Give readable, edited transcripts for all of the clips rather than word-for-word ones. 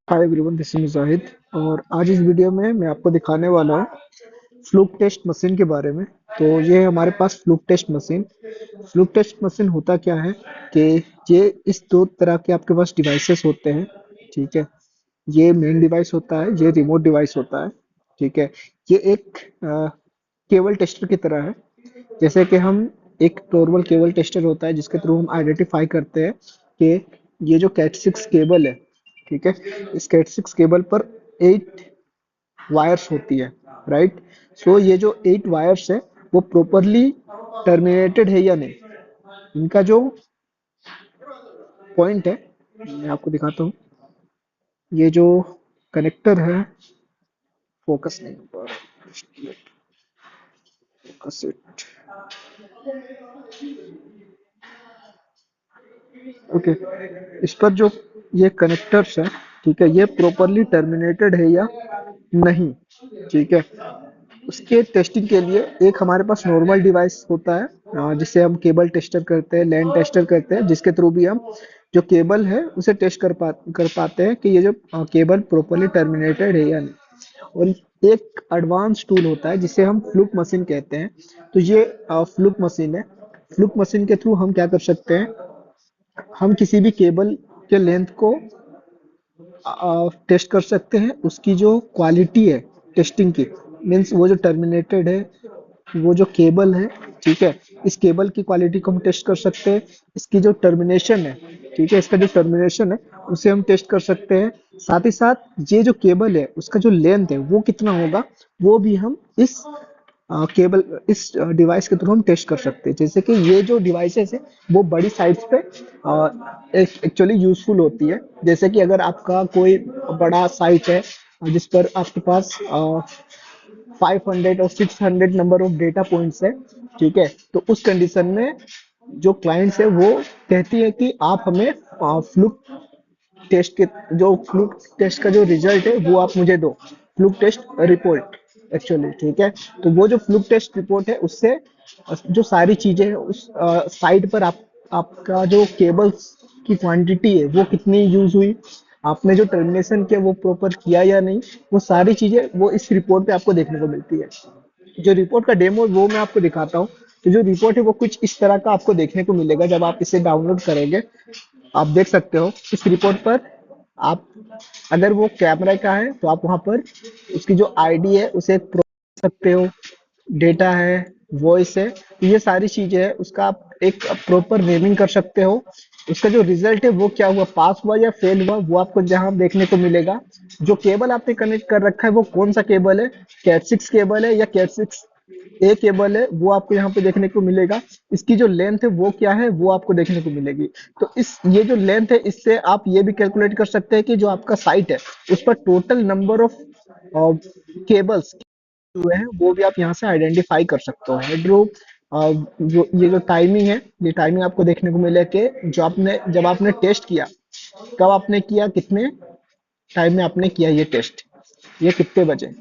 Hi everyone, this is मुजाहिद। और आज इस वीडियो में मैं आपको दिखाने वाला हूँ फ्लूक टेस्ट मशीन के बारे में। तो ये है हमारे पास Fluke test machine. Fluke test machine होता क्या है कि ये इस दो तरह के आपके पास डिवाइसेस होते हैं। ठीक है, ये मेन डिवाइस होता है, ये रिमोट डिवाइस होता है। ठीक है, ये एक केबल टेस्टर की तरह है। जैसे कि हम एक नॉर्मल केबल टेस्टर होता है जिसके थ्रू हम आइडेंटिफाई करते हैं कि ये जो कैट सिक्स केबल है। ठीक है, इस कैट सिक्स केबल पर 8 वायर्स होती है, राइट। सो ये जो 8 वायर्स है वो प्रॉपरली टर्मिनेटेड है या नहीं, इनका जो पॉइंट है मैं आपको दिखाता हूँ। ये जो कनेक्टर है, फोकस नहीं हो पा रहा, फोकस इट। ओके, इस पर जो ये कनेक्टर्स है, ठीक है, ये प्रॉपरली टर्मिनेटेड है या नहीं। ठीक है, उसके टेस्टिंग के लिए एक हमारे पास नॉर्मल डिवाइस होता है, जिसे हम केबल टेस्टर करते हैं, लैन टेस्टर करते हैं, जिसके थ्रू भी हम जो केबल है उसे टेस्ट कर पाते हैं कि ये जो केबल प्रॉपरली टर्मिनेटेड है या नहीं। और एक एडवांस टूल होता है जिसे हम फ्लूक मशीन कहते हैं। तो ये फ्लूक मशीन है। फ्लूक मशीन के थ्रू हम क्या कर सकते हैं, हम किसी भी केबल के लेंथ को टेस्ट कर सकते हैं। उसकी जो क्वालिटी है टेस्टिंग की, मीन्स वो जो टर्मिनेटेड है, वो जो केबल है, ठीक है, इस केबल की क्वालिटी को हम टेस्ट कर सकते हैं। इसकी जो टर्मिनेशन है, ठीक है, इसका जो टर्मिनेशन है उसे हम टेस्ट कर सकते हैं। साथ ही साथ ये जो केबल है उसका जो लेंथ है वो कितना होगा, वो भी हम इस केबल इस डिवाइस के थ्रू हम टेस्ट कर सकते हैं। जैसे कि ये जो डिवाइसेस है वो बड़ी साइट्स पे एक्चुअली यूजफुल होती है। जैसे कि अगर आपका कोई बड़ा साइट है जिस पर आपके पास 500 और 600 नंबर ऑफ डेटा पॉइंट्स है, ठीक है, तो उस कंडीशन में जो क्लाइंट्स है वो कहती है कि आप हमें फ्लूक टेस्ट के जो फ्लूक टेस्ट का जो रिजल्ट है वो आप मुझे दो, फ्लूक टेस्ट रिपोर्ट एक्चुअली। ठीक है, तो वो जो फ्लूक टेस्ट रिपोर्ट है उससे जो सारी चीजें हैं उस साइट पर आपका जो केबल्स की क्वांटिटी है वो कितनी यूज हुई, आपने जो टर्मिनेशन किया वो प्रॉपर किया या नहीं, वो सारी चीजें वो इस रिपोर्ट पे आपको देखने को मिलती है। जो रिपोर्ट का डेमो वो मैं आपको दिखाता हूँ। तो जो रिपोर्ट है वो कुछ इस तरह का आपको देखने को मिलेगा जब आप इसे डाउनलोड करेंगे। आप देख सकते हो इस रिपोर्ट पर, आप अगर वो कैमरा का है तो आप वहां पर उसकी जो आईडी है उसे सकते हो, डेटा है, वॉइस है, तो ये सारी चीजें है, उसका आप एक प्रॉपर नेमिंग कर सकते हो। उसका जो रिजल्ट है वो क्या हुआ, पास हुआ या फेल हुआ, वो आपको जहां देखने को मिलेगा। जो केबल आपने कनेक्ट कर रखा है वो कौन सा केबल है, कैट सिक्स केबल है या कैट सिक्स ए केबल है, वो आपको यहाँ पे देखने को मिलेगा। इसकी जो लेंथ है वो क्या है वो आपको देखने को मिलेगी। तो इस ये जो लेंथ है इससे आप ये भी कैलकुलेट कर सकते हैं कि जो आपका साइट है उस पर टोटल नंबर ऑफ केबल्स हुए हैं वो भी आप यहाँ से आइडेंटिफाई कर सकते हो। हेडरो जो ये जो टाइमिंग है, ये टाइमिंग आपको देखने को मिले कि जो आपने जब आपने टेस्ट किया, कब आपने किया, कितने टाइम में आपने किया ये टेस्ट, ये कितने बजे।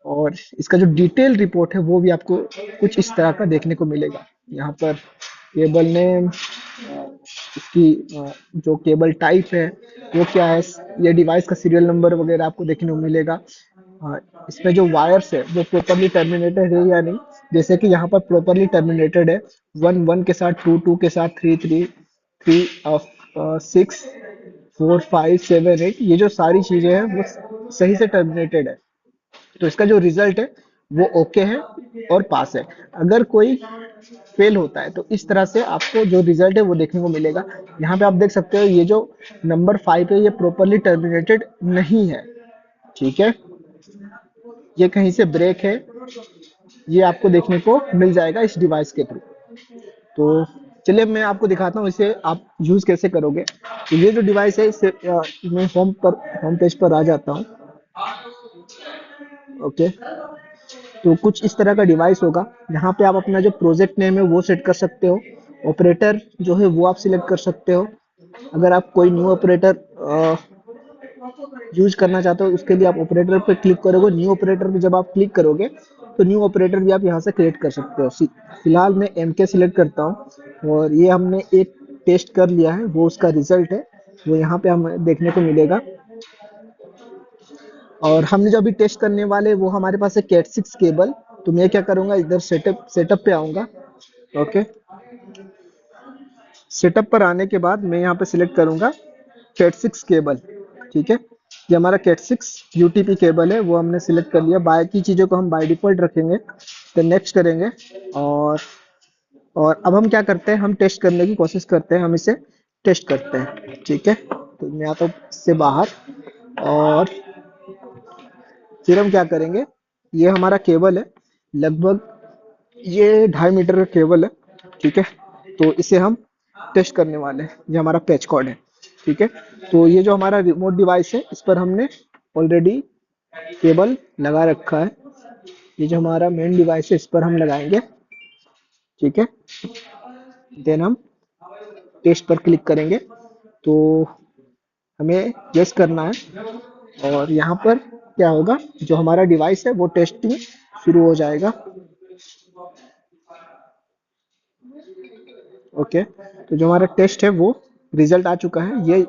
और इसका जो डिटेल रिपोर्ट है वो भी आपको कुछ इस तरह का देखने को मिलेगा। यहाँ पर केबल नेम, इसकी जो केबल टाइप है वो क्या है, ये डिवाइस का सीरियल नंबर वगैरह आपको देखने को मिलेगा। इसमें जो वायर्स है वो प्रॉपरली टर्मिनेटेड है या नहीं, जैसे कि यहाँ पर प्रॉपरली टर्मिनेटेड है, 1 1 के साथ, 2 2 के साथ, 3 3 3 6 4 5 7 8, ये जो सारी चीजें हैं वो सही से टर्मिनेटेड है। तो इसका जो रिजल्ट है वो ओके है और पास है। अगर कोई फेल होता है तो इस तरह से आपको जो रिजल्ट है वो देखने को मिलेगा। यहाँ पे आप देख सकते हो ये जो नंबर 5 है ये प्रॉपरली टर्मिनेटेड नहीं है। ठीक है, ये कहीं से ब्रेक है, ये आपको देखने को मिल जाएगा इस डिवाइस के थ्रू। तो चलिए मैं आपको दिखाता हूँ इसे आप यूज कैसे करोगे। तो ये जो डिवाइस है इसे मैं होम पेज पर आ जाता हूँ। ओके, तो कुछ इस तरह का डिवाइस होगा। यहाँ पे आप अपना जो प्रोजेक्ट नेम है वो सेट कर सकते हो। ऑपरेटर जो है वो आप सिलेक्ट कर सकते हो। अगर आप कोई न्यू ऑपरेटर यूज करना चाहते हो उसके लिए आप ऑपरेटर पे क्लिक करोगे। न्यू ऑपरेटर पे जब आप क्लिक करोगे तो न्यू ऑपरेटर भी आप यहाँ से क्रिएट कर सकते हो। फिलहाल मैं एम के सिलेक्ट करता हूँ और ये हमने एक टेस्ट कर लिया है, वो उसका रिजल्ट है, वो यहाँ पे हमें देखने को मिलेगा। और हमने जो अभी टेस्ट करने वाले वो हमारे पास है कैट सिक्स केबल। तो मैं क्या करूंगा, इधर सेटअप पे आऊंगा। ओके, सेटअप पर आने के बाद मैं यहाँ पे सिलेक्ट करूंगा कैट सिक्स केबल। ठीक है, ये हमारा कैट सिक्स यूटीपी केबल है, वो हमने सिलेक्ट कर लिया। बाकी चीज़ों को हम बाय डिफॉल्ट रखेंगे। तो नेक्स्ट करेंगे। और और अब हम क्या करते हैं, हम टेस्ट करने की कोशिश करते हैं, हम इसे टेस्ट करते हैं। ठीक है, तो मैं आता हूँ इससे बाहर। और फिर हम क्या करेंगे, ये हमारा केबल है, लगभग ये 2.5 मीटर का केबल है। ठीक है, तो इसे हम टेस्ट करने वाले हैं। ये हमारा पैच कॉर्ड है। ठीक है, तो ये जो हमारा रिमोट डिवाइस है, इस पर हमने ऑलरेडी केबल लगा रखा है। ये जो हमारा मेन डिवाइस है, इस पर हम लगाएंगे। ठीक है, देन हम टेस्ट पर क्लिक करेंगे। तो हमें गेस करना है। और यहाँ पर क्या होगा, जो हमारा डिवाइस है वो टेस्टिंग शुरू हो जाएगा। ओके, तो जो हमारा टेस्ट है वो रिजल्ट आ चुका है। ये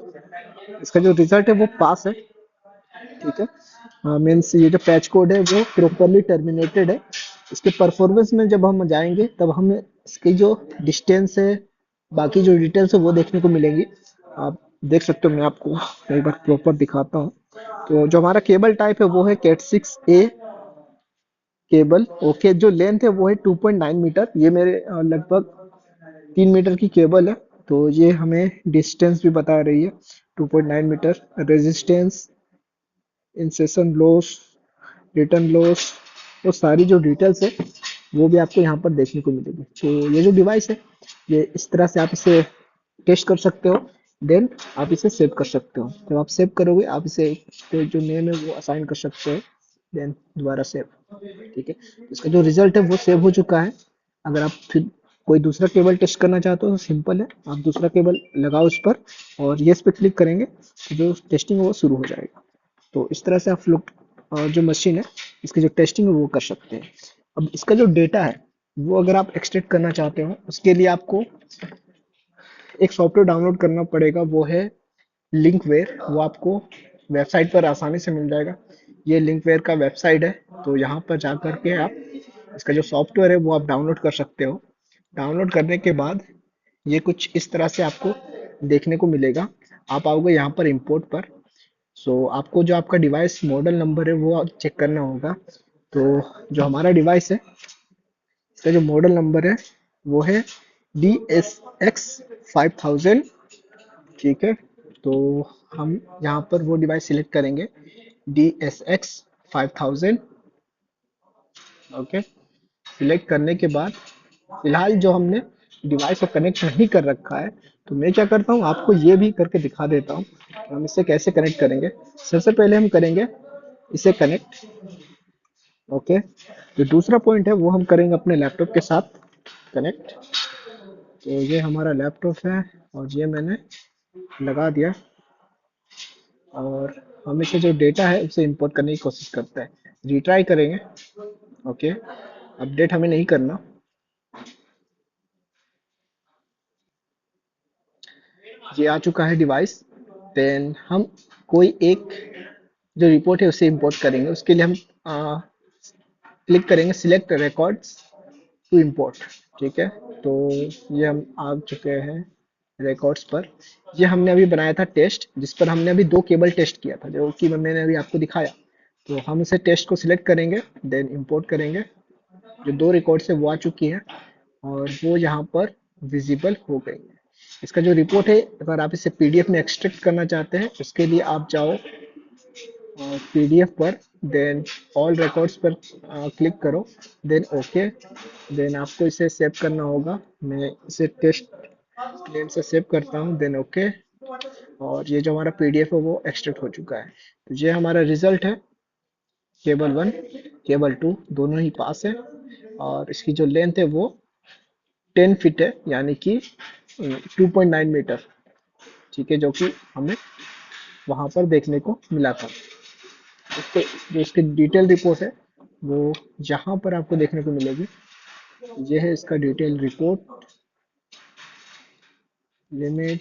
इसका जो रिजल्ट है वो पास है। ठीक है, मीन्स ये जो पैच कोड है वो प्रॉपरली टर्मिनेटेड है। इसके परफॉर्मेंस में जब हम जाएंगे तब हमें इसकी जो डिस्टेंस है, बाकी जो डिटेल्स है वो देखने को मिलेंगी। आप देख सकते हो, मैं आपको एक बार प्रॉपर दिखाता हूँ। तो जो हमारा केबल टाइप है वो है कैट सिक्स ए केबल। ओके, जो लेंथ है वो है 2.9 मीटर। ये मेरे लगभग 3 मीटर की केबल है। तो ये हमें डिस्टेंस भी बता रही है 2.9 meter. Resistance, insertion loss, return loss, वो सारी जो डिटेल्स है वो भी आपको यहाँ पर देखने को मिलेगी। तो ये जो डिवाइस है, ये इस तरह से आप इसे टेस्ट कर सकते हो। देन आप इसे सेव कर सकते हो। जब आप सेव करोगे, आप इसे तो जो नेम है वो असाइन कर सकते हो। देन दोबारा सेव। ठीक है, तो इसका जो रिजल्ट है वो सेव हो चुका है। अगर आप फिर कोई दूसरा केबल टेस्ट करना चाहते हो तो सिंपल है, आप दूसरा केबल लगाओ उस पर और येस पे क्लिक करेंगे तो जो टेस्टिंग है वो शुरू हो जाएगा। तो इस तरह से आप लोग जो मशीन है इसकी जो टेस्टिंग है वो कर सकते हैं। अब इसका जो डेटा है वो अगर आप एक्सट्रैक्ट करना चाहते हो, उसके लिए आपको एक सॉफ्टवेयर डाउनलोड करना पड़ेगा, वो है लिंकवेयर। वो आपको वेबसाइट पर आसानी से मिल जाएगा। ये लिंकवेयर का वेबसाइट है। तो यहाँ पर जा करके आप इसका जो सॉफ्टवेयर है वो आप डाउनलोड कर सकते हो। डाउनलोड करने के बाद ये कुछ इस तरह से आपको देखने को मिलेगा। आप आओगे यहाँ पर इंपोर्ट पर। सो आपको जो आपका डिवाइस मॉडल नंबर है वो चेक करना होगा। तो जो हमारा डिवाइस है, इसका जो मॉडल नंबर है वो है DSX 5000। ठीक है, तो हम यहाँ पर वो डिवाइस सिलेक्ट करेंगे, DSX 5000। ओके, सिलेक्ट करने के बाद फिलहाल जो हमने डिवाइस को कनेक्ट नहीं कर रखा है, तो मैं क्या करता हूँ आपको ये भी करके दिखा देता हूँ। हम इसे कैसे कनेक्ट करेंगे। सबसे पहले हम करेंगे इसे कनेक्ट। ओके, जो दूसरा पॉइंट है वो हम करेंगे अपने लैपटॉप के साथ कनेक्ट। तो ये हमारा लैपटॉप है और ये मैंने लगा दिया। और हम इसे जो डेटा है उसे इंपोर्ट करने की कोशिश करते हैं, रिट्राई करेंगे। ओके, अपडेट हमें नहीं करना। ये आ चुका है डिवाइस। देन हम कोई एक जो रिपोर्ट है उसे इंपोर्ट करेंगे। उसके लिए हम क्लिक करेंगे सिलेक्ट रिकॉर्ड्स टू इंपोर्ट। ठीक है, तो ये हम आ चुके हैं रिकॉर्ड्स पर। ये हमने अभी बनाया था टेस्ट, जिस पर हमने अभी दो केबल टेस्ट किया था, जो कि मैंने अभी आपको दिखाया। तो हम इसे टेस्ट को सिलेक्ट करेंगे, देन इंपोर्ट करेंगे। जो दो रिकॉर्ड्स है वो आ चुकी है और वो यहाँ पर विजिबल हो गई है। इसका जो रिपोर्ट है, अगर आप इसे पीडीएफ में एक्सट्रैक्ट करना चाहते हैं, उसके लिए आप जाओ पीडीएफ पर, देन ऑल रिकॉर्ड्स पर क्लिक करो, देन ओके। देन आपको इसे सेव करना होगा। मैं इसे टेस्ट नेम से सेव करता हूँ, देन ओके। और ये जो हमारा पीडीएफ है वो एक्सट्रैक्ट हो चुका है। तो ये हमारा रिजल्ट है। केबल वन, केबल टू दोनों ही पास है। और इसकी जो लेंथ है वो 10 फीट है, यानी कि 2.9 मीटर। ठीक है, जो कि हमें वहां पर देखने को मिला था। इसके जो इसकी डिटेल रिपोर्ट है वो यहाँ पर आपको देखने को मिलेगी। ये है इसका detail report. Limit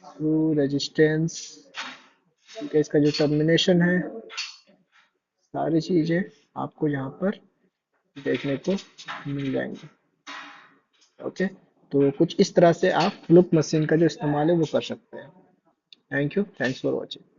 through resistance. ठीक है, इसका जो टर्मिनेशन है सारी चीजें आपको यहाँ पर देखने को मिल जाएंगी। ओके, तो कुछ इस तरह से आप फ्लुक मशीन का जो इस्तेमाल है वो कर सकते हैं। Thank you, thanks for watching.